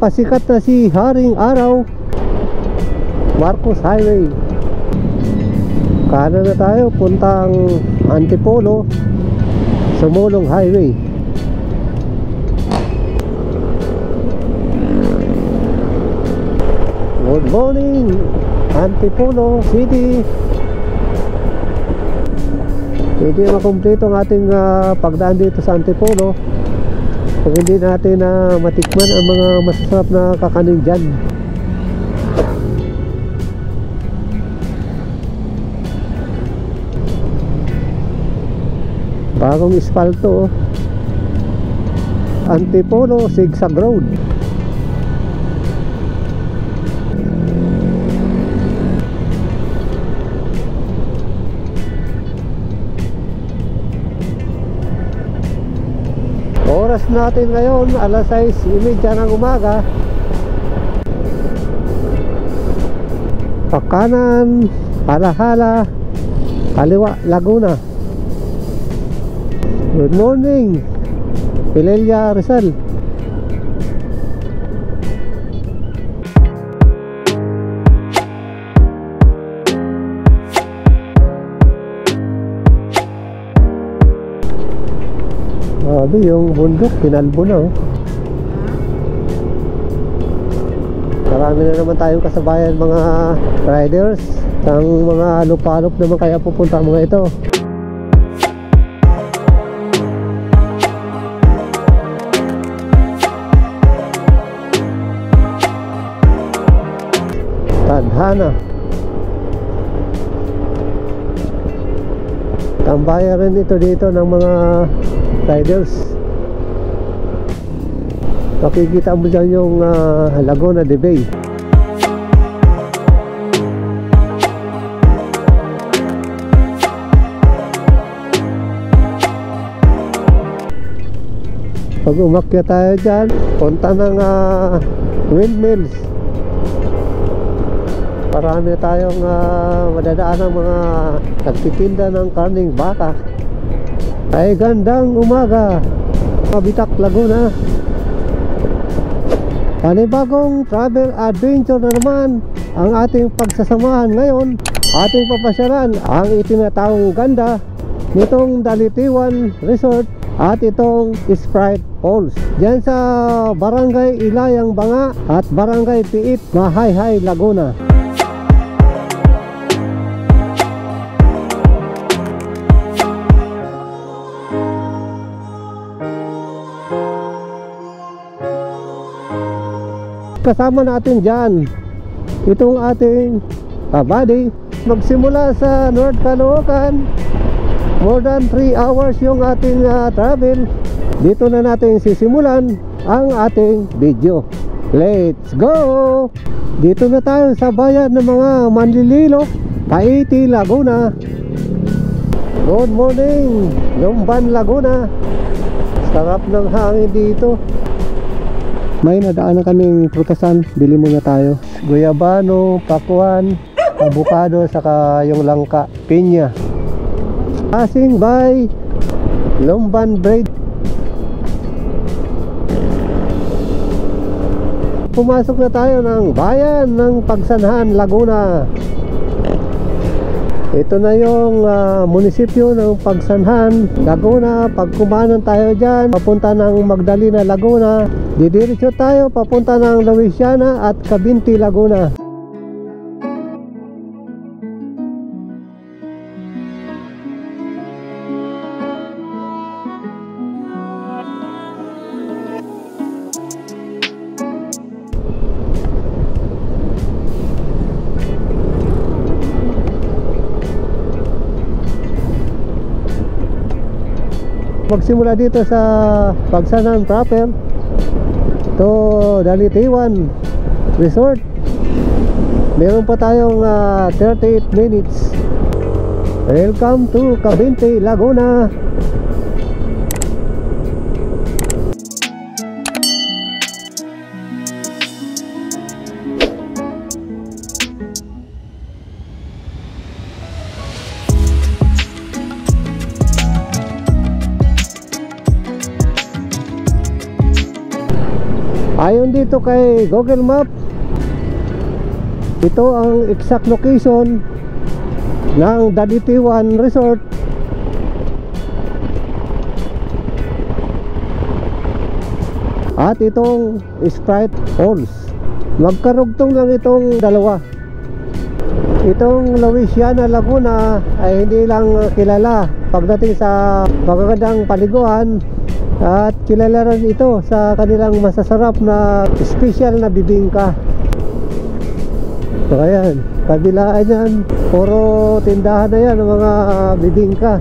napakasikat na si Haring Araw, Marcos Highway. Kanan na tayo, puntang Antipolo, Sumulong Highway. Good morning, Antipolo City. Hindi makumpleto ang ating pagdaan dito sa Antipolo kung hindi natin matikman ang mga masasarap na kakanin dyan. Bagong ispalto, Antipolo Zigzag Road. Oras natin ngayon alas 6:30 ng umaga. Pakanan, Halahala, kaliwa Laguna. Good morning, Pilella, Rizal. Grabe yung bundok, pinalbo na oh. Marami na naman tayong kasabayan mga riders. Ang mga lupalop naman kaya pupunta mga ito. Tadhana. Tambayan rin ito dito ng mga riders. Makikita mo dyan yung Laguna de Bay. Pag umakyat tayo dyan, punta ng windmills. Marami tayong madadaan ng mga nagtitinda ng karning baka. Ay gandang umaga, Mabitak, Laguna. Panibagong travel adventure na naman ang ating pagsasamahan ngayon. Ating papasyaran ang itinatawag ganda nitong Dalitiwan Resort at itong Sprite Falls diyan sa Barangay Ilayang Banga at Barangay Piit, Mahayhay, Laguna. Kasama natin dyan itong ating buddy. Magsimula sa North Caloocan, more than 3 hours yung ating travel. Dito na natin sisimulan ang ating video. Let's go! Dito na tayo sa bayan ng mga Manlililok, Paiti, Laguna. Good morning, Lumban, Laguna. Sarap ng hangin dito. May nadaan na kaming prutasan, bili muna tayo. Guyabano, pakuan, avocado, saka yung langka, pinya. Passing by Lumban Bridge. Pumasok na tayo ng bayan ng Pagsanhan, Laguna. Ito na yung munisipyo ng Pagsanhan, Laguna. Pag kumanan tayo dyan, papunta ng Magdalena, Laguna. Didiretso tayo papunta ng Louisiana at Cabinti, Laguna. Magsimula dito sa Pagsanhan proper to Dalitiwan Resort. Meron pa tayong 38 minutes. Welcome to Cabinti, Laguna. Ayon dito kay Google Map, ito ang exact location ng Dalitiwan Resort. At itong Sprite Falls. Magkarugtong lang itong dalawa. Itong Louisiana Laguna ay hindi lang kilala pagdating sa magagandang paliguan, at kilala rin ito sa kanilang masasarap na special na bibingka. So ayan, kabilaan yan, puro tindahan na yan ng mga bibingka.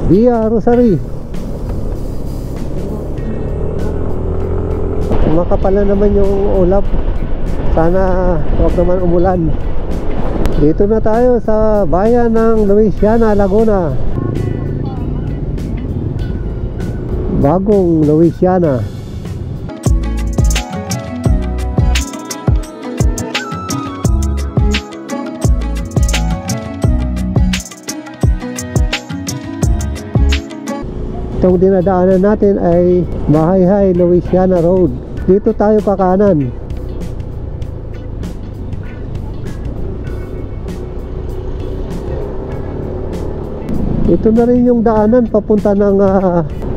Via Rosary. Makapal na naman yung ulap, sana huwag naman umulan. Dito na tayo sa bayan ng Louisiana Laguna, bagong Louisiana. Itong dinadaanan natin ay Mahayhay Louisiana Road. Dito tayo kakanan. Ito na rin yung daanan papunta ng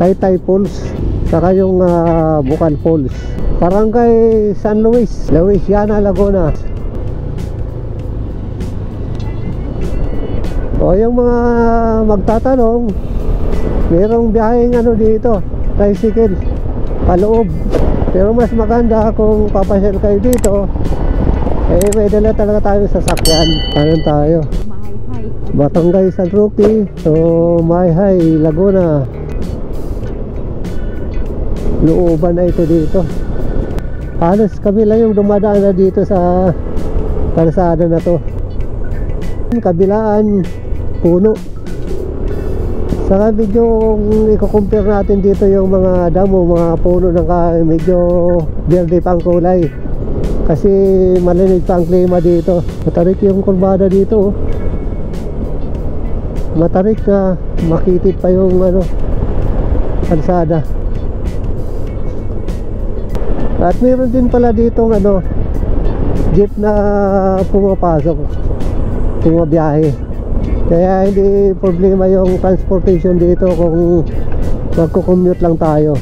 Taytay Falls, saka yung Bukal Falls. Barangay San Luis, Louisiana Laguna. O yung mga magtatanong, mayroong biyaheng ano dito, tricycle paloob. Pero mas maganda kung papasyal kayo dito, eh may dala talaga tayo sa sasakyan. Kanan tayo, Barangay San Roque, so Mahayhay Laguna. Looban na ito dito. Halos kami lang yung dumadaan na dito sa kalsada na to. Kabilaan, puno. Saka medyo i-compare natin dito yung mga damo, mga puno ng medyo verde pang kulay. Kasi malinig pa ang klima dito. Matarik yung kurbada dito. Matarik na makitid pa yung kalsada. At meron din pala dito jeep na pumapasok, pumabiyahe. Kaya hindi problema yung transportation dito kung magko-commute lang tayo.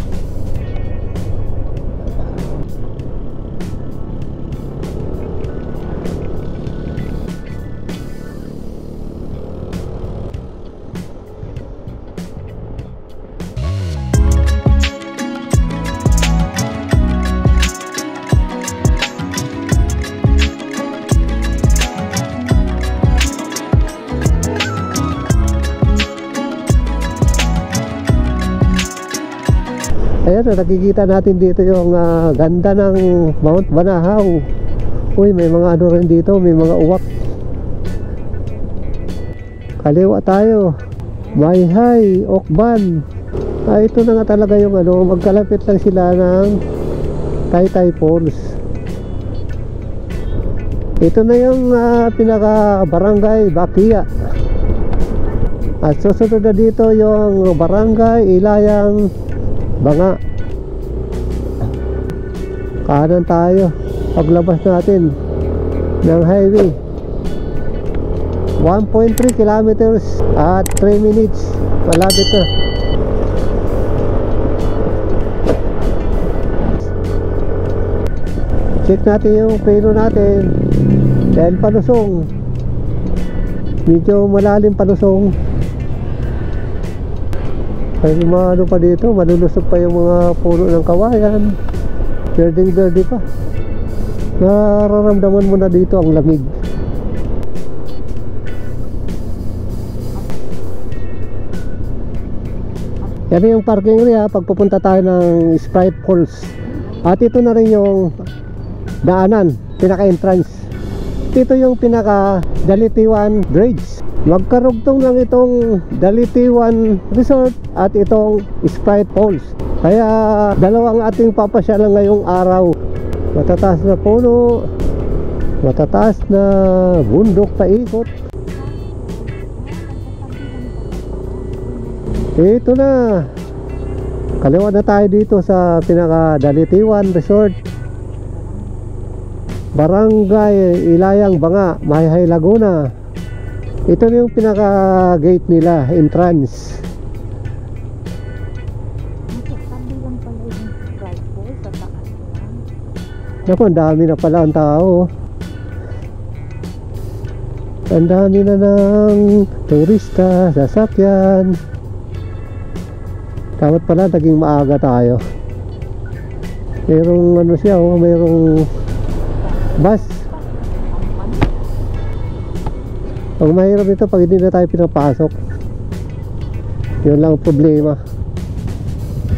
Ayan, nakikita natin dito yung ganda ng Mount Banahaw. Uy, may mga rin dito, may mga uwak. Kaliwa tayo, Mahayhay, Okban. Ito na nga talaga yung magkalapit lang sila ng Taytay Falls. Ito na yung pinaka barangay Bakia. At susunod na dito yung barangay Ilayang Banga. Kanan tayo paglabas natin ng highway. 1.3 kilometers at 3 minutes. Malapit na. Check natin yung preno natin dahil palusong, medyo malalim palusong. Ay mga pa dito, malulusog pa yung mga puno ng kawayan. Berdeng-berde pa. Nararamdaman mo na dito ang lamig. Yan yung parking area pag pupunta tayo ng Sprite Falls. At ito na rin yung daanan, pinaka-entrance. Ito yung pinaka-Dalitiwan Bridge. Magkarugtong lang itong Dalitiwan Resort at itong Sprite Falls. Kaya dalawang ating papasyalan ngayong araw. Matataas na puno, matataas na bundok paikot. Ito na Kaliwa na tayo dito sa pinaka Dalitiwan Resort, Barangay Ilayang Banga, Mayhay Laguna. Ito na yung pinaka gate nila, entrance. Naku, ang dami na pala ang tao. Ang dami na ng turista, sasakyan. Dapat pala naging maaga tayo. Mayroong ano siya, mayroong bus. Ang mahirap ito pag hindi na tayo pinapasok. Yun lang ang problema.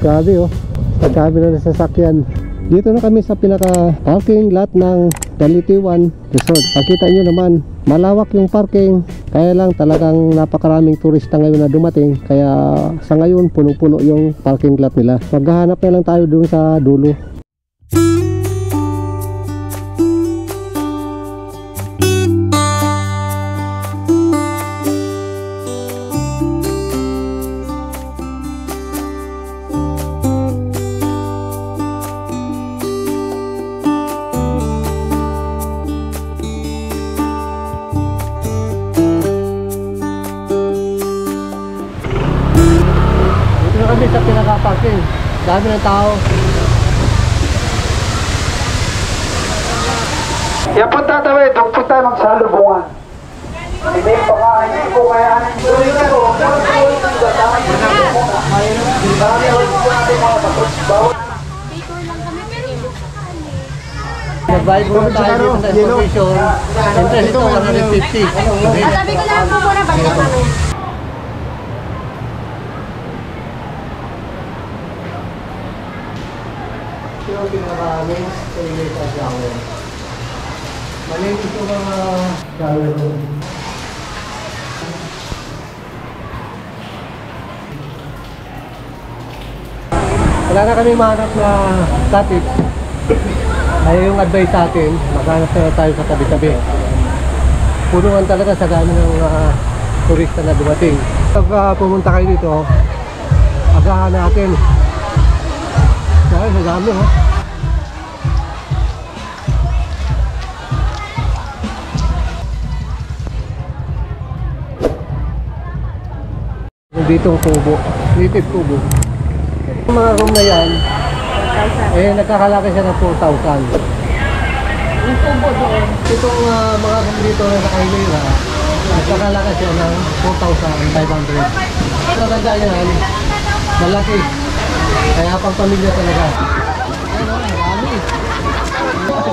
Grabe oh, ang dami na ng sasakyan. Dito na kami sa pinaka parking lot ng Dalitiwan Resort. Pakita nyo naman, malawak yung parking. Kaya lang talagang napakaraming turista ngayon na dumating. Kaya sa ngayon puno-puno yung parking lot nila. Maghahanap na lang tayo dun sa dulo. Kami sa pinaka-parking, dami ng tao. Yan po tatawid, doon po tayo magsalubungan. Hindi pa nga, hindi po kaya Nag-buy po tayo dito sa exposition. Interest ito, 150. Sabi ko lang po muna, basta kami. Ito yung pinakaraming toilet at shower. Maliit ito mga shower room. Wala na kami mahanap na cottage. Ayaw yung advice sa atin, maghanap na tayo sa tabi-tabi. Punuan talaga sa dami ng turista na dumating. Pag pumunta kayo dito, agahan natin. Dahil sa dami ha. Dito ang kubo, native kubo. Yung mga room na yan, nagkakalaki siya ng 4,000. Yung tubo doon. Itong mga room dito na nakailira, nagkakalaki siya ng 4,500. Talaga yan, malaki. Kaya pang pamilya talaga. Ano, marami.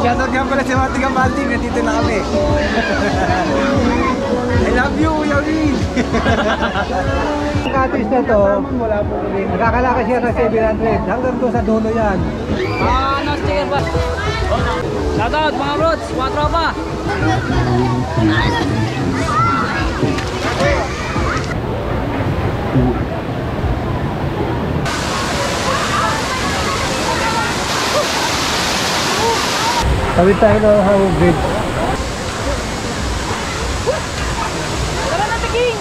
Shoutout nga pala sa mga tiga-banding, nandito na kami. I love you, Yawin! Ang cottage na to, nakakalaki siya ng 700. Hanggang doon sa dulo yan. Ano, sticker ba? Shoutout mga brods, mga tropa! Tawid tayo ng hang bridge. Tara na, King!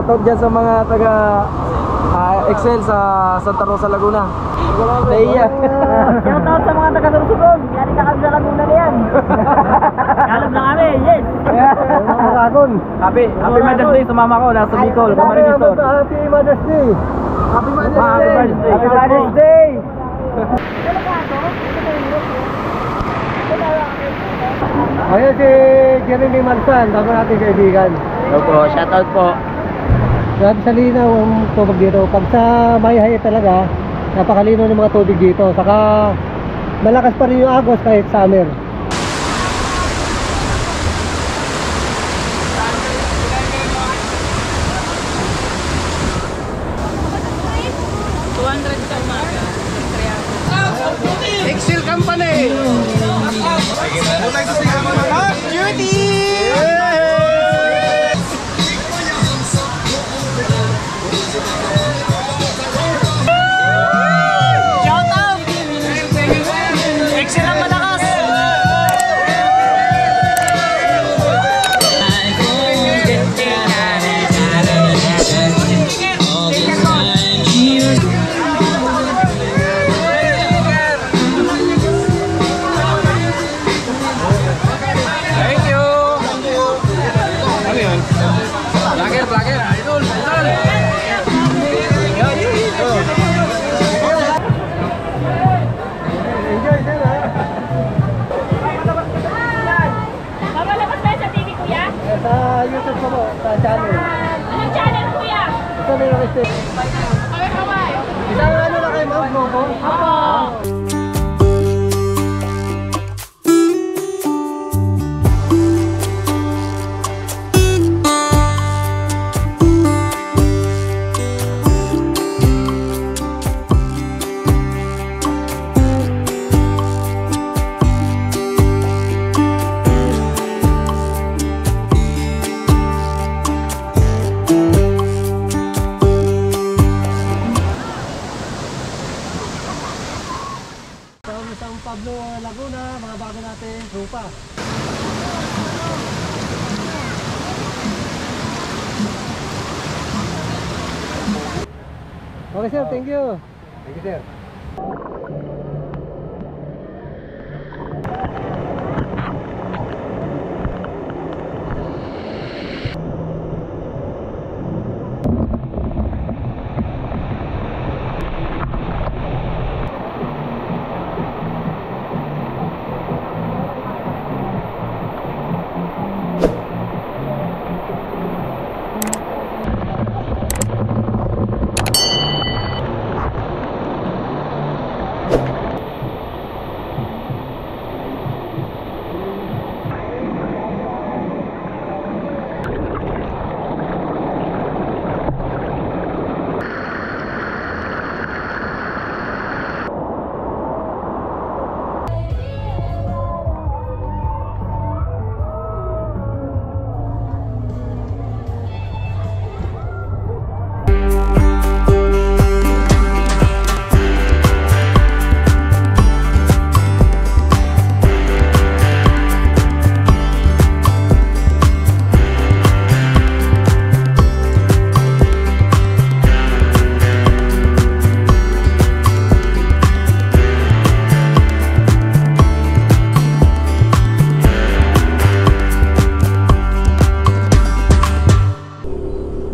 Shoutout dyan sa mga taga Excel sa Santa Rosa, Laguna. Naiya. Shoutout sa mga taga-Sorsogon. Yan ka kami sa Laguna na yan. Alam na kami, yes. Dragon. Happy Mother's Day sa mama ko, nasa Bicol, Camarines. Happy Mother's Day. Happy Mother's Day. Ayan si Jeremy Mansan, bago nating kaibigan. Hello po, shoutout po. Grabe sa linaw ang tubig dito. Pag sa Mayhay talaga, napakalino ng mga tubig dito. Saka malakas pa rin yung agos kahit summer. Excel Company. Mamalabas tayo sa TV, kuya? Sa YouTube ko po, sa channel. Anong channel, kuya? Ito na yung stay. Kaway-kaway. Isang ano na kayo, ma'am? Gogo? Opo. From San Pablo, Laguna, mga bago natin trupa. Okay sir, thank you. Thank you sir.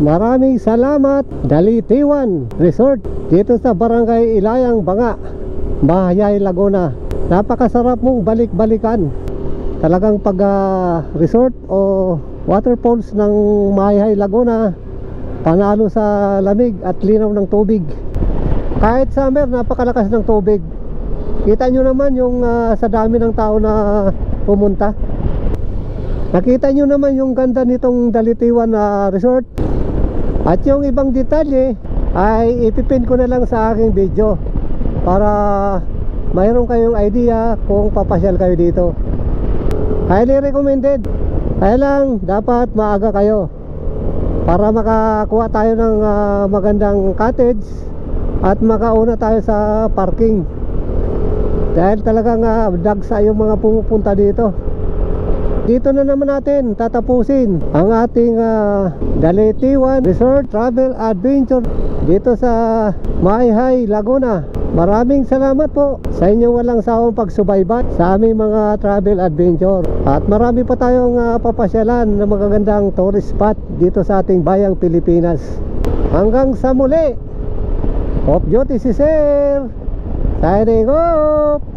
Maraming salamat Dalitiwan Resort dito sa Barangay Ilayang Banga, Mahayay, Laguna. Napakasarap mong balik-balikan. Talagang pag resort o waterfalls ng Mahayay, Laguna, panalo sa lamig at linaw ng tubig. Kahit summer, napakalakas ng tubig. Kita nyo naman yung sa dami ng tao na pumunta. Nakita nyo naman yung ganda nitong Dalitiwan Resort. At yung ibang detalye ay ipipin ko na lang sa aking video para mayroon kayong idea kung papasyal kayo dito. Highly recommended. Kaya lang dapat maaga kayo para makakuha tayo ng magandang cottage at makauna tayo sa parking. Dahil talagang dagsa yung mga pumupunta dito. Dito na naman natin tatapusin ang ating Daletiwan Resort Travel Adventure dito sa Maayhay, Laguna. Maraming salamat po sa inyong walang sawang pagsubaybay sa aming mga travel adventure. At marami pa tayong papasyalan ng magagandang tourist spot dito sa ating bayang Pilipinas. Hanggang sa muli, off duty si Sir, signing off.